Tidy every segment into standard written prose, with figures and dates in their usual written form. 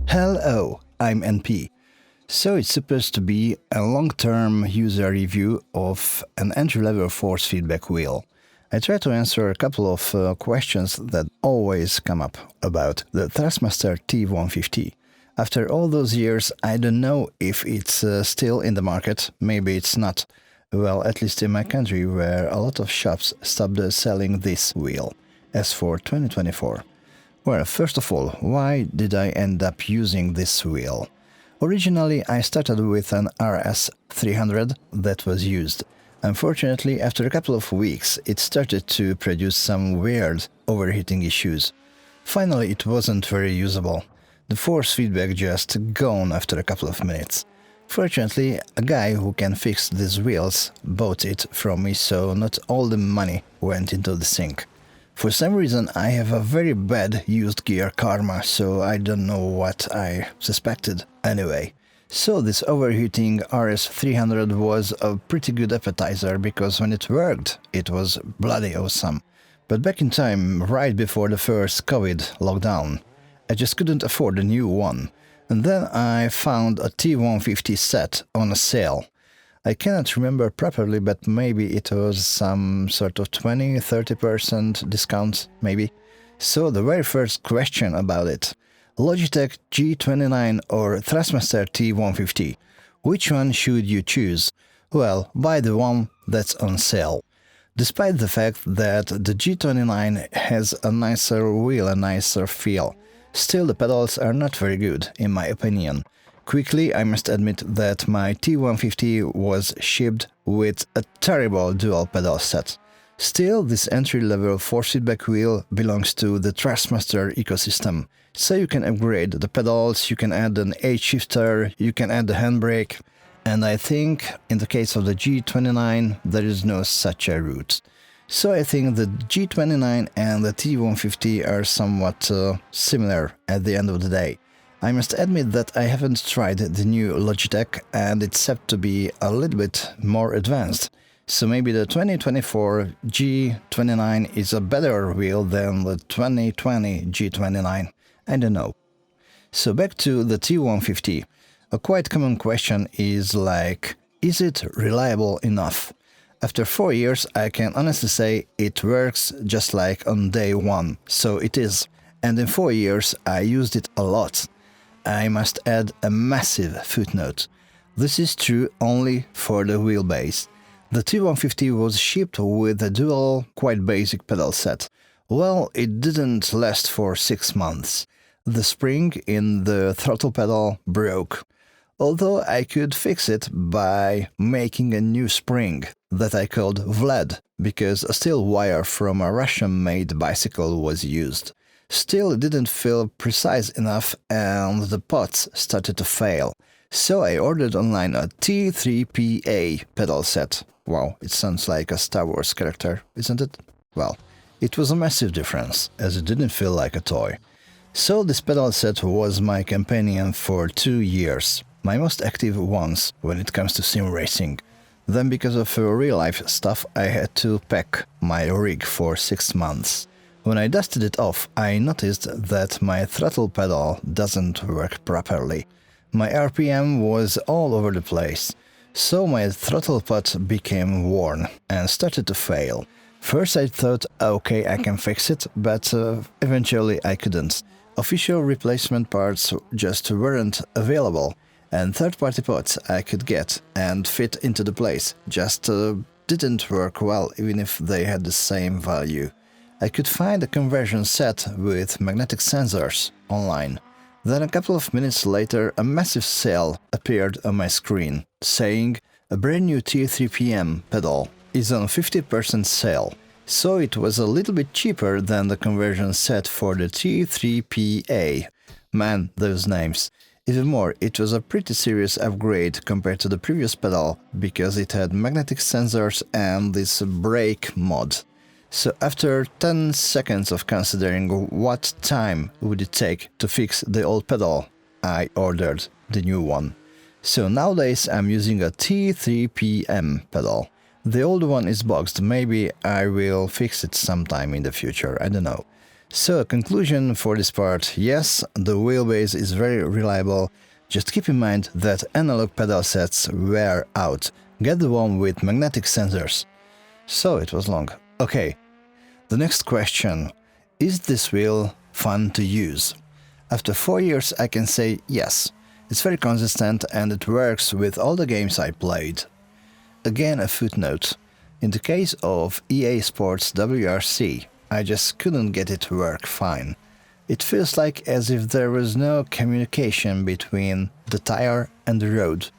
Hello, I'm NP. So it's supposed to be a long-term user review of an entry-level force feedback wheel. I try to answer a couple of questions that always come up about the Thrustmaster T150. After all those years, I don't know if it's still in the market, maybe it's not. Well, at least in my country, where a lot of shops stopped selling this wheel, as for 2024. Well, first of all, why did I end up using this wheel? Originally, I started with an RS300 that was used. Unfortunately, after a couple of weeks, it started to produce some weird overheating issues. Finally, it wasn't very usable. The force feedback just gone after a couple of minutes. Fortunately, a guy who can fix these wheels bought it from me, so not all the money went into the sink. For some reason, I have a very bad used gear karma, so I don't know what I suspected. Anyway, so this overheating RS300 was a pretty good appetizer, because when it worked, it was bloody awesome. But back in time, right before the first COVID lockdown, I just couldn't afford a new one. And then I found a T150 set on a sale. I cannot remember properly, but maybe it was some sort of 20–30% discount, maybe. So the very first question about it: Logitech G29 or Thrustmaster T150? Which one should you choose? Well, buy the one that's on sale. Despite the fact that the G29 has a nicer wheel, a nicer feel, still the pedals are not very good, in my opinion. Quickly, I must admit that my T150 was shipped with a terrible dual pedal set. Still, this entry-level force feedback wheel belongs to the Thrustmaster ecosystem. So you can upgrade the pedals, you can add an H shifter, you can add the handbrake, and I think in the case of the G29 there is no such a route. So I think the G29 and the T150 are somewhat similar at the end of the day. I must admit that I haven't tried the new Logitech, and it's set to be a little bit more advanced. So maybe the 2024 G29 is a better wheel than the 2020 G29. I don't know. So back to the T150. A quite common question is like, is it reliable enough? After 4 years, I can honestly say it works just like on day one. So it is. And in 4 years, I used it a lot. I must add a massive footnote. This is true only for the wheelbase. The T150 was shipped with a dual, quite basic pedal set. Well, it didn't last for 6 months. The spring in the throttle pedal broke. Although I could fix it by making a new spring that I called Vlad, because a steel wire from a Russian-made bicycle was used. Still, it didn't feel precise enough and the pots started to fail. So I ordered online a T3PA pedal set. Wow, it sounds like a Star Wars character, isn't it? Well, it was a massive difference, as it didn't feel like a toy. So this pedal set was my companion for 2 years, my most active ones when it comes to sim racing. Then because of real-life stuff, I had to pack my rig for 6 months. When I dusted it off, I noticed that my throttle pedal doesn't work properly. My RPM was all over the place, so my throttle pot became worn and started to fail. First I thought, okay, I can fix it, but eventually I couldn't. Official replacement parts just weren't available, and third-party pots I could get and fit into the place just didn't work well, even if they had the same value. I could find a conversion set with magnetic sensors online. Then a couple of minutes later, a massive sale appeared on my screen, saying a brand new T3PM pedal is on 50% sale. So it was a little bit cheaper than the conversion set for the T3PA. Man, those names. Even more, it was a pretty serious upgrade compared to the previous pedal, because it had magnetic sensors and this brake mod. So after 10 seconds of considering what time would it take to fix the old pedal, I ordered the new one. So nowadays I'm using a T3PM pedal. The old one is bugged, maybe I will fix it sometime in the future, I don't know. So, conclusion for this part, yes, the wheelbase is very reliable, just keep in mind that analog pedal sets wear out, get the one with magnetic sensors. So it was long. Okay, the next question, is this wheel fun to use? After 4 years I can say yes, it's very consistent and it works with all the games I played. Again a footnote, in the case of EA Sports WRC, I just couldn't get it to work fine. It feels like as if there was no communication between the tire and the road.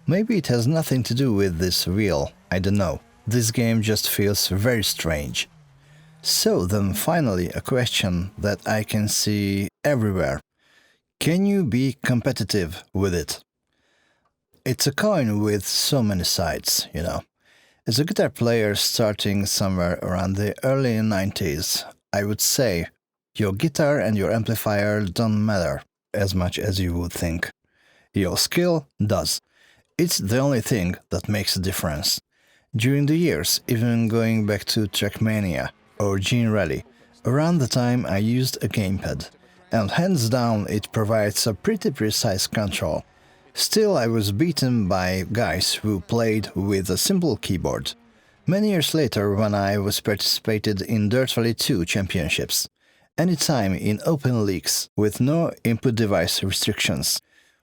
Maybe it has nothing to do with this wheel, I don't know. This game just feels very strange. So then finally a question that I can see everywhere. Can you be competitive with it? It's a coin with so many sides, you know. As a guitar player starting somewhere around the early 90s, I would say your guitar and your amplifier don't matter as much as you would think. Your skill does. It's the only thing that makes a difference. During the years, even going back to Trackmania or Gene Rally, around the time I used a gamepad, and hands down it provides a pretty precise control. Still, I was beaten by guys who played with a simple keyboard. Many years later, when I was participated in Dirt Rally 2 championships, anytime in open leagues with no input device restrictions,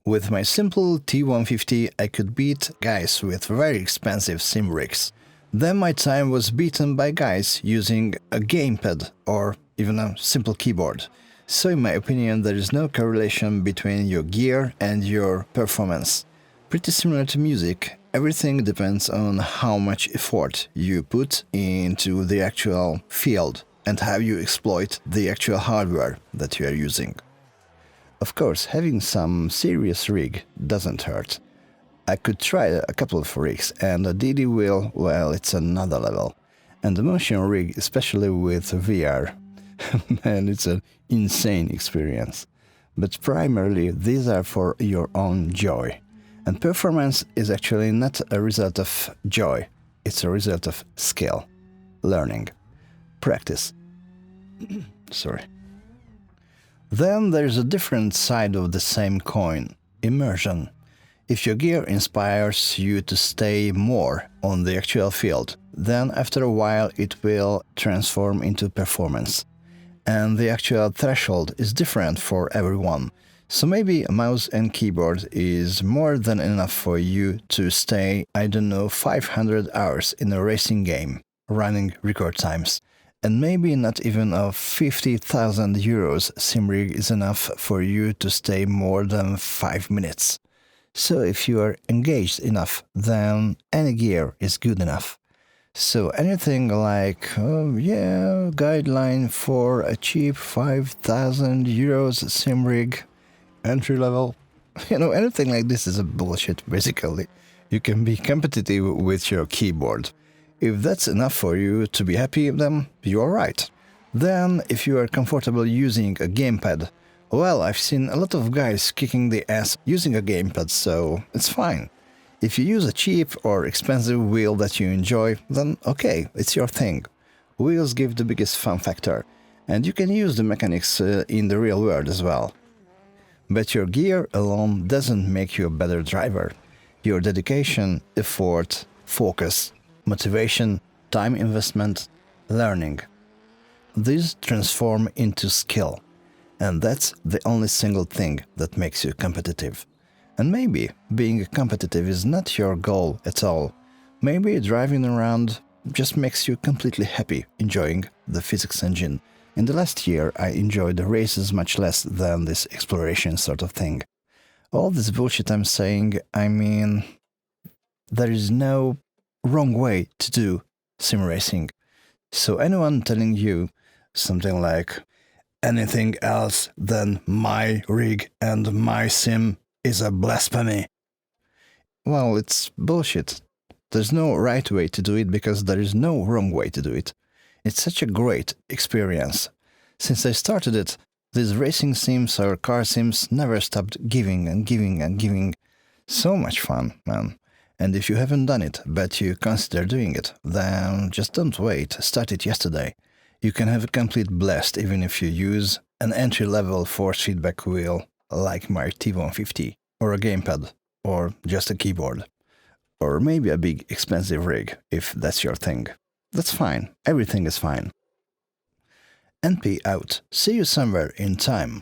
with my simple T150 I could beat guys with very expensive sim rigs. Then my time was beaten by guys using a gamepad or even a simple keyboard. So in my opinion there is no correlation between your gear and your performance. Pretty similar to music, everything depends on how much effort you put into the actual field and how you exploit the actual hardware that you are using. Of course, having some serious rig doesn't hurt. I could try a couple of rigs, and a DD wheel, well, it's another level. And the motion rig, especially with VR, man, it's an insane experience. But primarily, these are for your own joy. And performance is actually not a result of joy, it's a result of skill, learning, practice. Sorry. Then there's a different side of the same coin, immersion. If your gear inspires you to stay more on the actual field, then after a while it will transform into performance. And the actual threshold is different for everyone. So maybe a mouse and keyboard is more than enough for you to stay, I don't know, 500 hours in a racing game, running record times. And maybe not even a 50,000 euros sim rig is enough for you to stay more than 5 minutes. So if you are engaged enough, then any gear is good enough. So anything like, guideline for a cheap 5,000 euros sim rig, entry level, anything like this is a bullshit basically. You can be competitive with your keyboard. If that's enough for you to be happy, then you are right. Then, if you are comfortable using a gamepad, well, I've seen a lot of guys kicking the ass using a gamepad, so it's fine. If you use a cheap or expensive wheel that you enjoy, then okay, it's your thing. Wheels give the biggest fun factor, and you can use the mechanics in the real world as well. But your gear alone doesn't make you a better driver. Your dedication, effort, focus, motivation, time investment, learning. These transform into skill, and that's the only single thing that makes you competitive. And maybe being competitive is not your goal at all. Maybe driving around just makes you completely happy enjoying the physics engine. In the last year I enjoyed the races much less than this exploration sort of thing. All this bullshit I'm saying, I mean, there is no wrong way to do sim racing. So anyone telling you something like anything else than my rig and my sim is a blasphemy, well, it's bullshit. There's no right way to do it because there is no wrong way to do it. It's such a great experience. Since I started it, these racing sims or car sims never stopped giving and giving and giving. So much fun, man. And if you haven't done it, but you consider doing it, then just don't wait, start it yesterday. You can have a complete blast even if you use an entry-level force feedback wheel like my T150, or a gamepad, or just a keyboard. Or maybe a big expensive rig, if that's your thing. That's fine, everything is fine. NP out. See you somewhere in time.